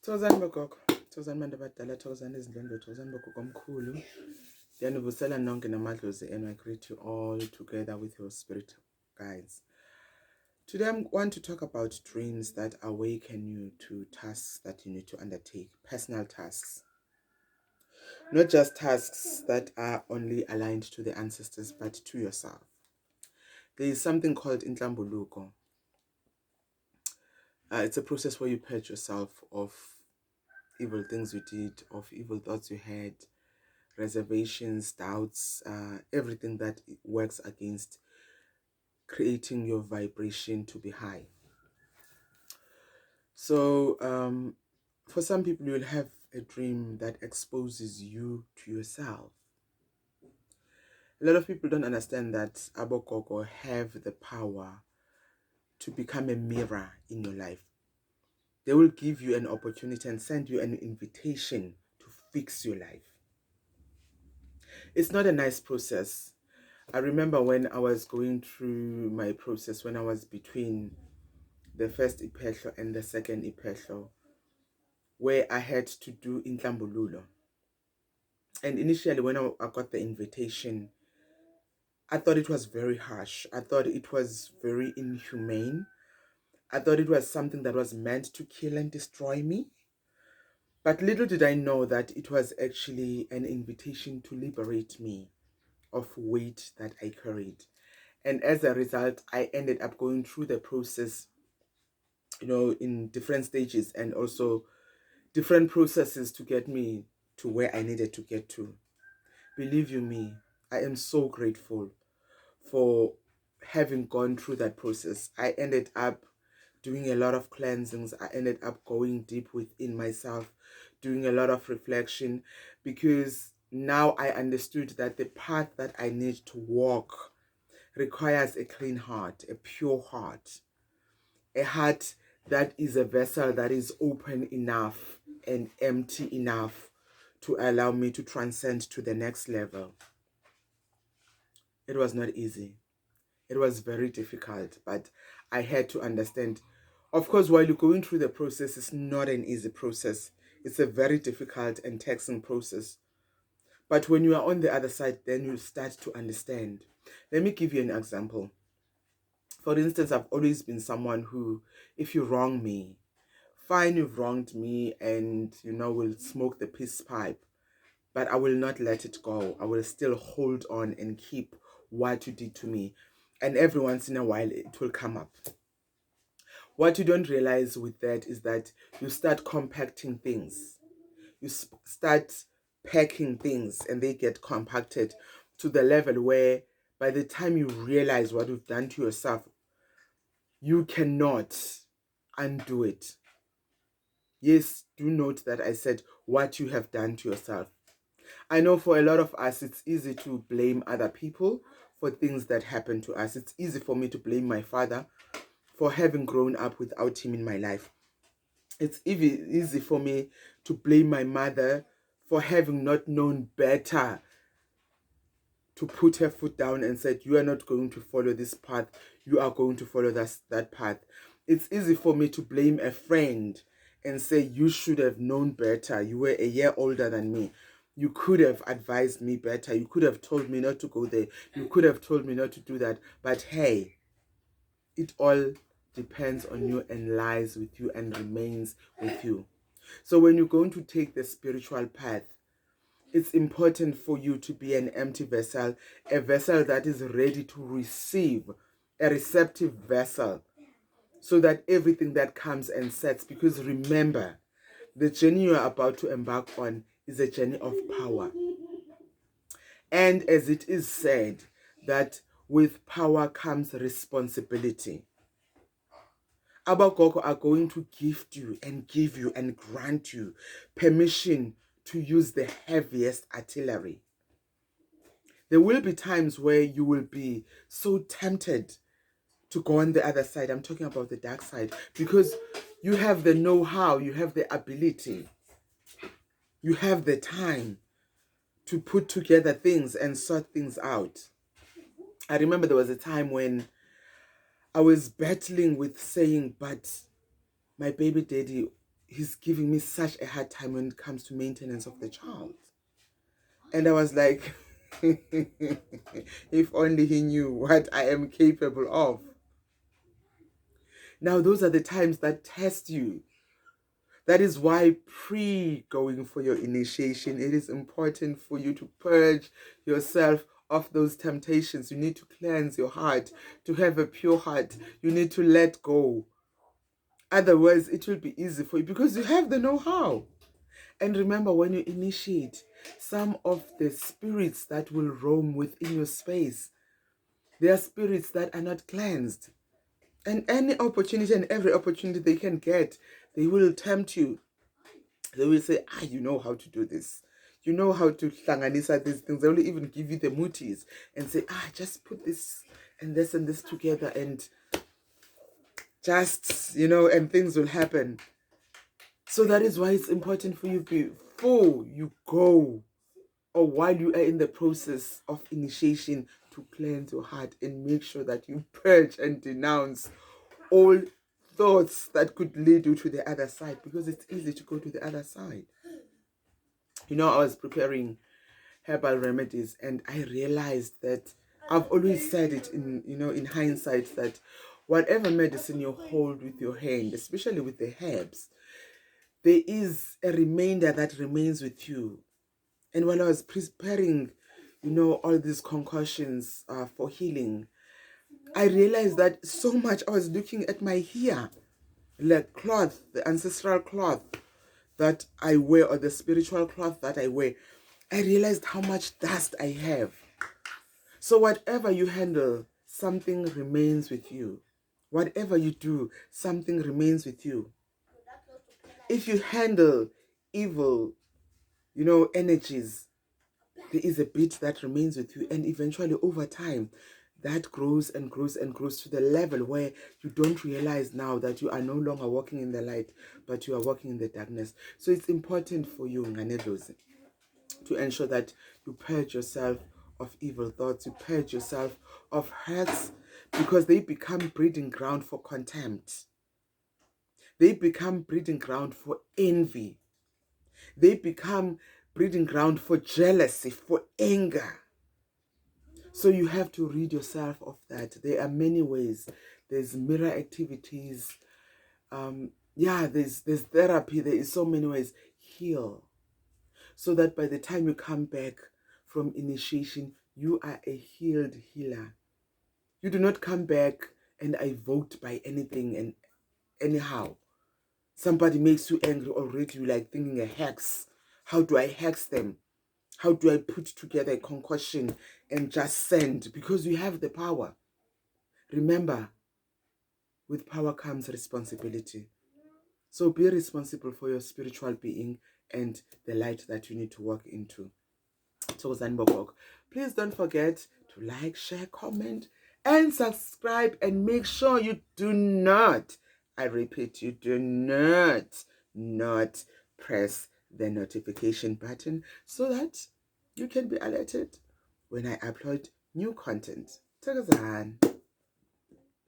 Thokozani bogogo, thokozani bantu abadala, thokozani izindlondo, thokozani bogogo omkhulu. Ndiyanivusela nonke namadlozi and I greet you all together with your spirit guides. Today I want to talk about dreams that awaken you to tasks that you need to undertake, personal tasks. Not just tasks that are only aligned to the ancestors, but to yourself. There is something called intlambuluko. It's a process where you purge yourself of evil things you did, of evil thoughts you had, reservations, doubts, everything that works against creating your vibration to be high. So for some people, you'll have a dream that exposes you to yourself. A lot of people don't understand that Abogogo have the power to become a mirror in your life. They will give you an opportunity and send you an invitation to fix your life. It's not a nice process. I remember when I was going through my process, when I was between the first ipehlo and the second ipehlo, where I had to do intlambululo. And initially when I got the invitation, I thought it was very harsh. I thought it was very inhumane. I thought it was something that was meant to kill and destroy me. But little did I know that it was actually an invitation to liberate me of weight that I carried. And as a result, I ended up going through the process, in different stages and also different processes to get me to where I needed to get to. Believe you me, I am so grateful for having gone through that process. I ended up doing a lot of cleansings. I ended up going deep within myself, doing a lot of reflection, because now I understood that the path that I need to walk requires a clean heart, a pure heart, a heart that is a vessel that is open enough and empty enough to allow me to transcend to the next level. It was not easy. It was very difficult, but I had to understand. Of course, while you're going through the process, it's not an easy process. It's a very difficult and taxing process. But when you are on the other side, then you start to understand. Let me give you an example. For instance, I've always been someone who, if you wrong me, fine, you've wronged me and, will smoke the peace pipe, but I will not let it go. I will still hold on and keep what you did to me. And every once in a while, it will come up. What you don't realize with that is that you start compacting things. You start packing things and they get compacted to the level where by the time you realize what you've done to yourself, you cannot undo it. Yes, do note that I said what you have done to yourself. I know for a lot of us, it's easy to blame other people for things that happen to us. It's easy for me to blame my father for having grown up without him in my life. It's easy for me to blame my mother for having not known better to put her foot down and said, you are not going to follow this path, you are going to follow that path. It's easy for me to blame a friend and say, you should have known better. You were a year older than me. You could have advised me better. You could have told me not to go there. You could have told me not to do that. But hey, it all depends on you and lies with you and remains with you. So when you're going to take the spiritual path, it's important for you to be an empty vessel, a vessel that is ready to receive, a receptive vessel, so that everything that comes and sets, because remember, the journey you are about to embark on is a journey of power. And as it is said, that with power comes responsibility. Abagogo are going to gift you and give you and grant you permission to use the heaviest artillery. There will be times where you will be so tempted to go on the other side. I'm talking about the dark side, because you have the know-how, you have the ability, you have the time to put together things and sort things out. I remember there was a time when I was battling with saying, but my baby daddy he's giving me such a hard time when it comes to maintenance of the child. And I was like, if only he knew what I am capable of. Now, those are the times that test you. That is why going for your initiation, it is important for you to purge yourself of those temptations. You need to cleanse your heart. To have a pure heart, you need to let go. Otherwise, it will be easy for you because you have the know-how. And remember, when you initiate, some of the spirits that will roam within your space, they are spirits that are not cleansed. And any opportunity and every opportunity they can get, they will tempt you. They will say, you know how to do this. You know how to hlanganisa these things. They will even give you the mutis and say, just put this and this together and just, and things will happen. So that is why it's important for you before you go or while you are in the process of initiation to cleanse your heart and make sure that you purge and denounce all thoughts that could lead you to the other side, because it's easy to go to the other side. I was preparing herbal remedies and I realized that I've always said it in hindsight, that whatever medicine you hold with your hand, especially with the herbs, there is a remainder that remains with you. And while I was preparing, all these concoctions for healing, I realized that so much I was looking at my hair, the cloth, the ancestral cloth that I wear, or the spiritual cloth that I wear. I realized how much dust I have. So whatever you handle, something remains with you. Whatever you do, something remains with you. If you handle evil, energies, there is a bit that remains with you, and eventually over time that grows and grows and grows to the level where you don't realize now that you are no longer walking in the light, but you are walking in the darkness. So it's important for you, Nganedozi, to ensure that you purge yourself of evil thoughts, you purge yourself of hurts, because they become breeding ground for contempt. They become breeding ground for envy. They become breeding ground for jealousy, for anger. So you have to rid yourself of that. There are many ways. There's mirror activities. There's therapy. There is so many ways. Heal. So that by the time you come back from initiation, you are a healed healer. You do not come back and are evoked by anything and anyhow. Somebody makes you angry already, you're like thinking a hex. How do I hex them? How do I put together a concoction and just send? Because you have the power. Remember, with power comes responsibility. So be responsible for your spiritual being and the light that you need to walk into. Please don't forget to like, share, comment, and subscribe, and make sure you do not, I repeat, you do not press the notification button so that you can be alerted when I upload new content. Thokozani.